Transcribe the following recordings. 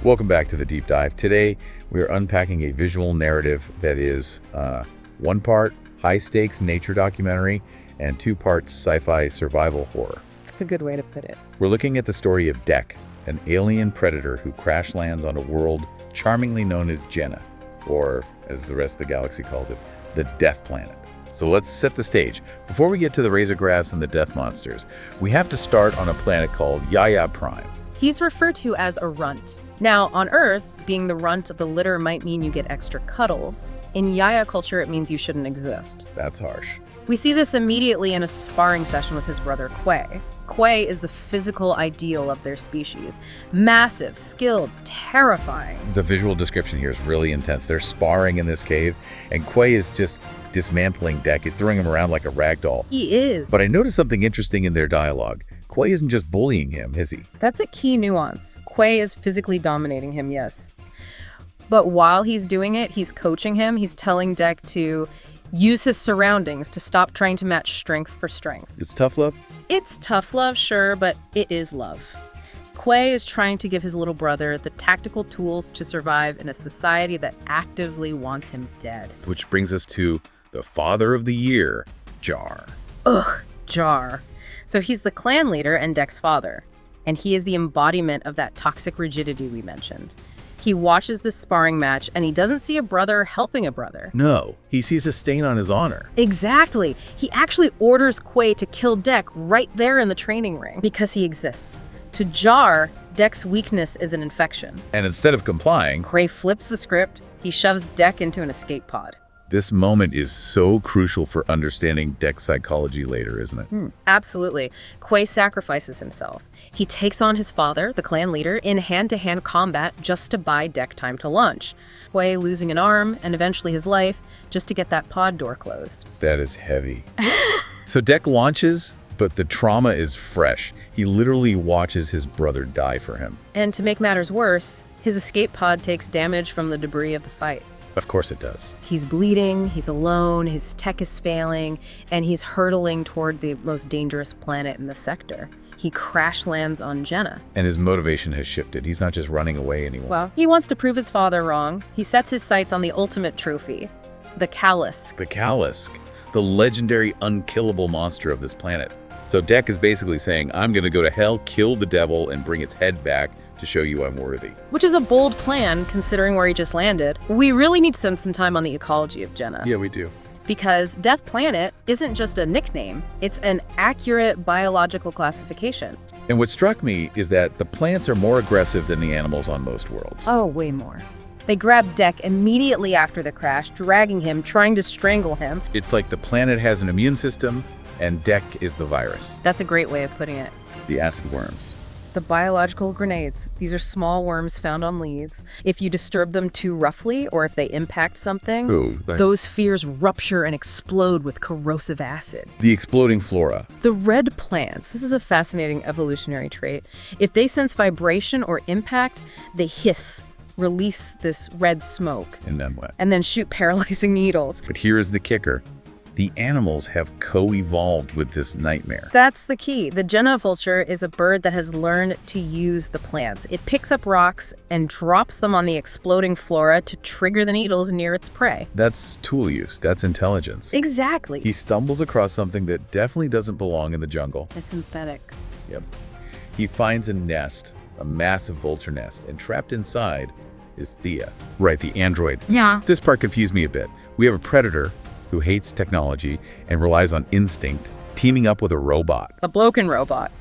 Welcome back to the Deep Dive. Today, we are unpacking a visual narrative that is one part high-stakes nature documentary and 2 parts sci-fi survival horror. That's a good way to put it. We're looking at the story of Dek, an alien predator who crash lands on a world charmingly known as Jenna, or as the rest of the galaxy calls it, the Death Planet. So let's set the stage. Before we get to the razor grass and the death monsters, we have to start on a planet called Yaya Prime. He's referred to as a runt. Now, on Earth, being the runt of the litter might mean you get extra cuddles. In Yaya culture, it means you shouldn't exist. That's harsh. We see this immediately in a sparring session with his brother, Quay. Quay is the physical ideal of their species. Massive, skilled, terrifying. The visual description here is really intense. They're sparring in this cave, and Quay is just dismantling Dek. He's throwing him around like a rag doll. He is. But I noticed something interesting in their dialogue. Quay isn't just bullying him, is he? That's a key nuance. Quay is physically dominating him, yes. But while he's doing it, he's coaching him. He's telling Dek to use his surroundings to stop trying to match strength for strength. It's tough love? It's tough love, sure, but it is love. Quay is trying to give his little brother the tactical tools to survive in a society that actively wants him dead. Which brings us to the father of the year, Jar. Ugh, Jar. So he's the clan leader and Dek's father, and he is the embodiment of that toxic rigidity we mentioned. He watches this sparring match, and he doesn't see a brother helping a brother. No, he sees a stain on his honor. Exactly. He actually orders Quay to kill Dek right there in the training ring because he exists. To Jar, Dek's weakness is an infection. And instead of complying, Quay flips the script. He shoves Dek into an escape pod. this moment is so crucial for understanding Dek's psychology later, isn't it? Absolutely. Quay sacrifices himself. He takes on his father, the clan leader, in hand-to-hand combat just to buy Dek time to lunch. Quay losing an arm and eventually his life just to get that pod door closed. That is heavy. So Dek launches, but the trauma is fresh. He literally watches his brother die for him. And to make matters worse, his escape pod takes damage from the debris of the fight. Of course it does. He's bleeding, he's alone, his tech is failing, and he's hurtling toward the most dangerous planet in the sector. He crash lands on Jenna. And his motivation has shifted. He's not just running away anymore. Well, he wants to prove his father wrong. He sets his sights on the ultimate trophy, the Callisk. The Callisk, the legendary unkillable monster of this planet. So Dek is basically saying, I'm going to go to hell, kill the devil, and bring its head back to show you I'm worthy. Which is a bold plan, considering where he just landed. We really need to spend some time on the ecology of Jenna. Yeah, we do. Because Death Planet isn't just a nickname, it's an accurate biological classification. And what struck me is that the plants are more aggressive than the animals on most worlds. Oh, way more. They grab Dek immediately after the crash, dragging him, trying to strangle him. It's like the planet has an immune system, and Dek is the virus. That's a great way of putting it. The acid worms. The biological grenades. These are small worms found on leaves. If you disturb them too roughly, or if they impact something, those spheres rupture and explode with corrosive acid. The exploding flora. The red plants, this is a fascinating evolutionary trait. If they sense vibration or impact, they hiss, release this red smoke, And then what? and then shoot paralyzing needles. But here is the kicker. The animals have co-evolved with this nightmare. That's the key. The Jenna vulture is a bird that has learned to use the plants. It picks up rocks and drops them on the exploding flora to trigger the needles near its prey. That's tool use. That's intelligence. Exactly. He stumbles across something that definitely doesn't belong in the jungle. A synthetic. Yep. He finds a nest, a massive vulture nest, and trapped inside is Thea. Right, the android. Yeah. This part confused me a bit. We have a predator who hates technology and relies on instinct, teaming up with a robot. A broken robot.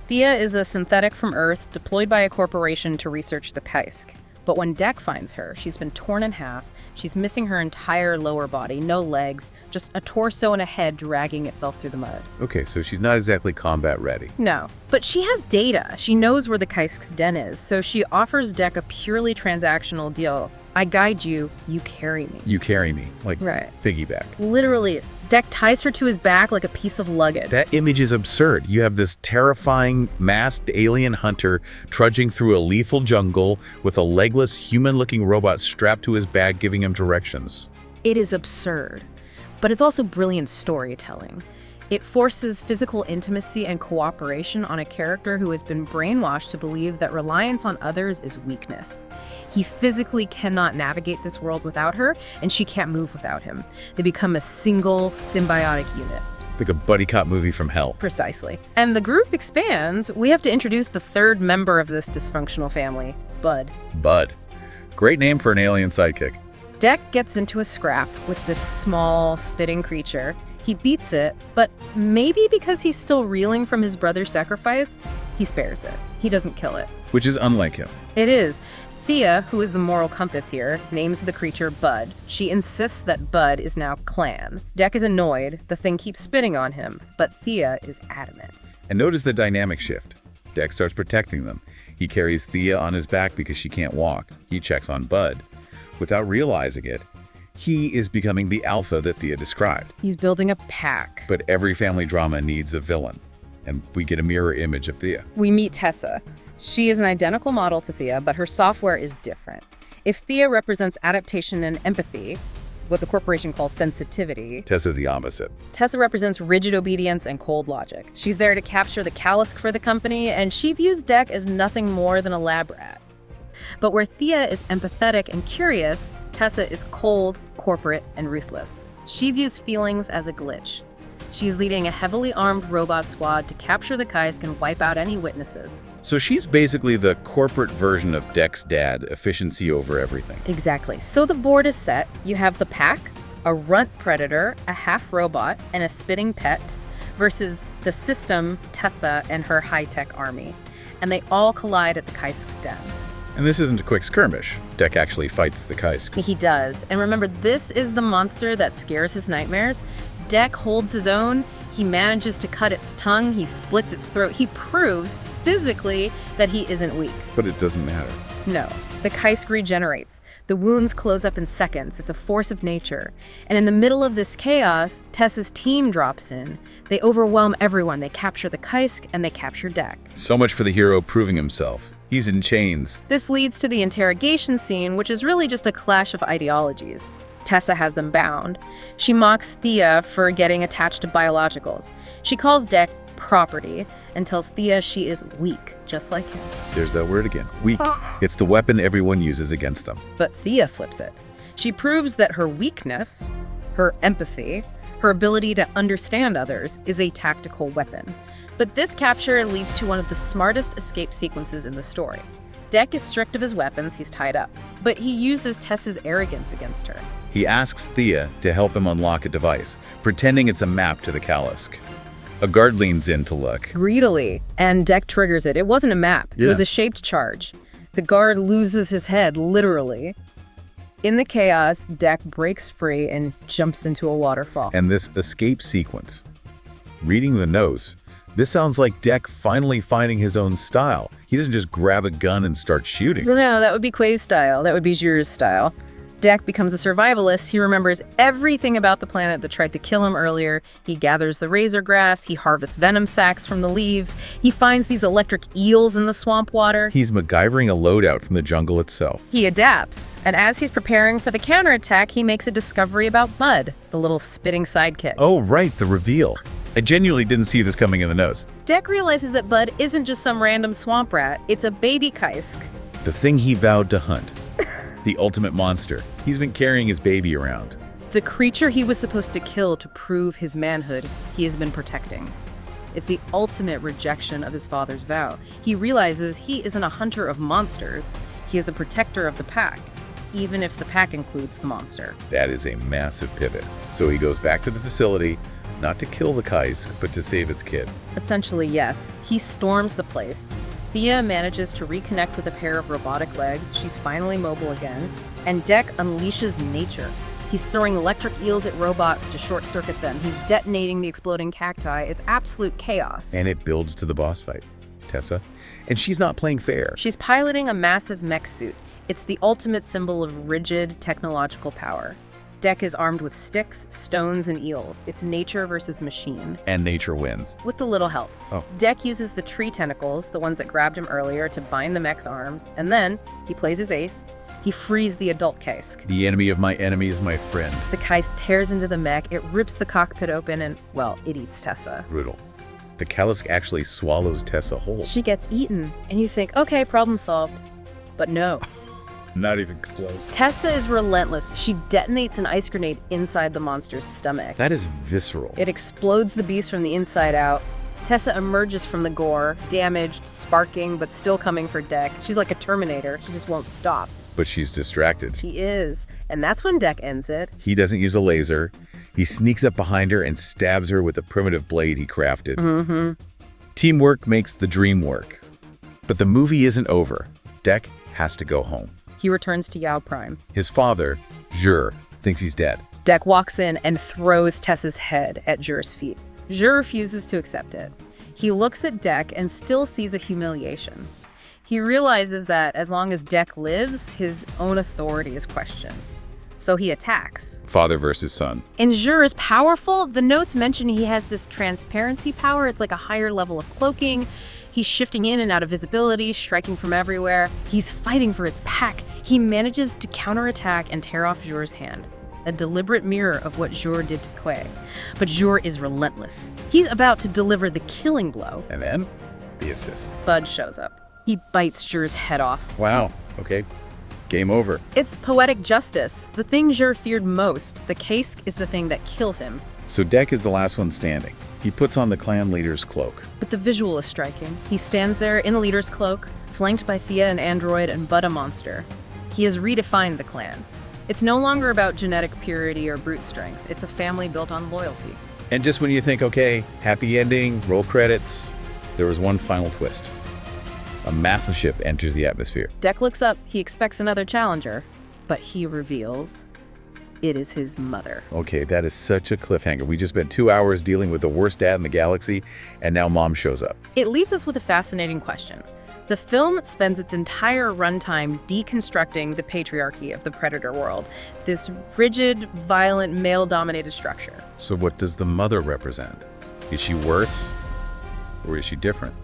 Thea is a synthetic from Earth deployed by a corporation to research the Kaisk. But when Dek finds her, she's been torn in half. She's missing her entire lower body, no legs, just a torso and a head dragging itself through the mud. Okay, so she's not exactly combat ready. No, but she has data. She knows where the Kaisk's den is, so she offers Dek a purely transactional deal. I guide you, you carry me. You carry me, like Right. piggyback. Literally, Dek ties her to his back like a piece of luggage. That image is absurd. You have this terrifying, masked alien hunter trudging through a lethal jungle with a legless, human-looking robot strapped to his back giving him directions. It is absurd, but it's also brilliant storytelling. It forces physical intimacy and cooperation on a character who has been brainwashed to believe that reliance on others is weakness. He physically cannot navigate this world without her, and she can't move without him. They become a single, symbiotic unit. Like a buddy cop movie from hell. Precisely. And the group expands. We have to introduce the third member of this dysfunctional family, Bud. Bud. Great name for an alien sidekick. Dek gets into a scrap with this small, spitting creature. He beats it, but maybe because he's still reeling from his brother's sacrifice, he spares it. He doesn't kill it. Which is unlike him. It is. Thea, who is the moral compass here, names the creature Bud. She insists that Bud is now clan. Dek is annoyed. The thing keeps spitting on him, but Thea is adamant. And notice the dynamic shift. Dek starts protecting them. He carries Thea on his back because she can't walk. He checks on Bud. Without realizing it, he is becoming the alpha that Thea described. He's building a pack. But every family drama needs a villain. And we get a mirror image of Thea. We meet Tessa. She is an identical model to Thea, but her software is different. If Thea represents adaptation and empathy, what the corporation calls sensitivity, Tessa's the opposite. Tessa represents rigid obedience and cold logic. She's there to capture the Kalisk for the company, and she views Dek as nothing more than a lab rat. But where Thea is empathetic and curious, Tessa is cold, corporate, and ruthless. She views feelings as a glitch. She's leading a heavily armed robot squad to capture the Kaisk and wipe out any witnesses. So she's basically the corporate version of Dek's dad, efficiency over everything. Exactly. So the board is set. You have the pack, a runt predator, a half robot, and a spitting pet, versus the system, Tessa, and her high-tech army. And they all collide at the Kaisk's den. And this isn't a quick skirmish. Dek actually fights the Kaisk. He does. And remember, this is the monster that scares his nightmares. Dek holds his own. He manages to cut its tongue. He splits its throat. He proves physically that he isn't weak. But it doesn't matter. No. The Kaisk regenerates. The wounds close up in seconds. It's a force of nature. And in the middle of this chaos, Tessa's team drops in. They overwhelm everyone. They capture the Kaisk and they capture Dek. So much for the hero proving himself. He's in chains. This leads to the interrogation scene, which is really just a clash of ideologies. Tessa has them bound. She mocks Thea for getting attached to biologicals. She calls Dek property and tells Thea she is weak, just like him. There's that word again. Weak. It's the weapon everyone uses against them. But Thea flips it. She proves that her weakness, her empathy, her ability to understand others is a tactical weapon. But this capture leads to one of the smartest escape sequences in the story. Dek is stripped of his weapons, he's tied up, but he uses Tessa's arrogance against her. He asks Thea to help him unlock a device, pretending it's a map to the Kalisk. A guard leans in to look. Greedily, and Dek triggers it. It wasn't a map, It was a shaped charge. The guard loses his head, literally. In the chaos, Dek breaks free and jumps into a waterfall. And this escape sequence. Reading the notes, this sounds like Dek finally finding his own style. He doesn't just grab a gun and start shooting. No, that would be Quay's style. That would be Jure's style. Dek becomes a survivalist. He remembers everything about the planet that tried to kill him earlier. He gathers the razor grass. He harvests venom sacs from the leaves. He finds these electric eels in the swamp water. He's MacGyvering a loadout from the jungle itself. He adapts. And as he's preparing for the counterattack, he makes a discovery about Bud, the little spitting sidekick. Oh, right, the reveal. I genuinely didn't see this coming in the notes. Dek realizes that Bud isn't just some random swamp rat. It's a baby Kaisk. The thing he vowed to hunt. The ultimate monster. He's been carrying his baby around. The creature he was supposed to kill to prove his manhood, he has been protecting. It's the ultimate rejection of his father's vow. He realizes he isn't a hunter of monsters. He is a protector of the pack, even if the pack includes the monster. That is a massive pivot. So he goes back to the facility, not to kill the Kaisk, but to save its kid. Essentially, yes. He storms the place. Thea manages to reconnect with a pair of robotic legs. She's finally mobile again. And Dek unleashes nature. He's throwing electric eels at robots to short-circuit them. He's detonating the exploding cacti. It's absolute chaos. And it builds to the boss fight. Tessa. And she's not playing fair. She's piloting a massive mech suit. It's the ultimate symbol of rigid technological power. Dek is armed with sticks, stones, and eels. It's nature versus machine. And nature wins. With a little help. Oh. Dek uses the tree tentacles, the ones that grabbed him earlier, to bind the mech's arms, and then he plays his ace. He frees the adult Kaisk. The enemy of my enemy is my friend. The Kaisk tears into the mech, it rips the cockpit open, and, well, it eats Tessa. Brutal. The Kalisk actually swallows Tessa whole. She gets eaten, and you think, okay, problem solved. But no. Not even close. Tessa is relentless. She detonates an ice grenade inside the monster's stomach. That is visceral. It explodes the beast from the inside out. Tessa emerges from the gore, damaged, sparking, but still coming for Deck. She's like a Terminator. She just won't stop. But she's distracted. She is. And that's when Deck ends it. He doesn't use a laser. He sneaks up behind her and stabs her with a primitive blade he crafted. Teamwork makes the dream work. But the movie isn't over. Deck has to go home. He returns to Yao Prime. His father, Jur, thinks he's dead. Deck walks in and throws Tessa's head at Jur's feet. Jur refuses to accept it. He looks at Deck and still sees a humiliation. He realizes that as long as Deck lives, his own authority is questioned. So he attacks. Father versus son. And Jur is powerful. The notes mention he has this transparency power. It's like a higher level of cloaking. He's shifting in and out of visibility, striking from everywhere. He's fighting for his pack. He manages to counterattack and tear off Jur's hand. A deliberate mirror of what Jur did to Kuei. But Jur is relentless. He's about to deliver the killing blow. And then, the assist. Bud shows up. He bites Jur's head off. Wow, okay. Game over. It's poetic justice. The thing Jur feared most, the Kaisk, is the thing that kills him. So Deck is the last one standing. He puts on the clan leader's cloak. But the visual is striking. He stands there in the leader's cloak, flanked by Thea, an android, and Bud, a monster. He has redefined the clan. It's no longer about genetic purity or brute strength. It's a family built on loyalty. And just when you think, okay, happy ending, roll credits, there was one final twist. A Matha ship enters the atmosphere. Deck looks up. He expects another challenger, but he reveals it is his mother. Okay, that is such a cliffhanger. We just spent 2 hours dealing with the worst dad in the galaxy, and now mom shows up. It leaves us with a fascinating question. The film spends its entire runtime deconstructing the patriarchy of the Predator world, this rigid, violent, male-dominated structure. So what does the mother represent? Is she worse, or is she different?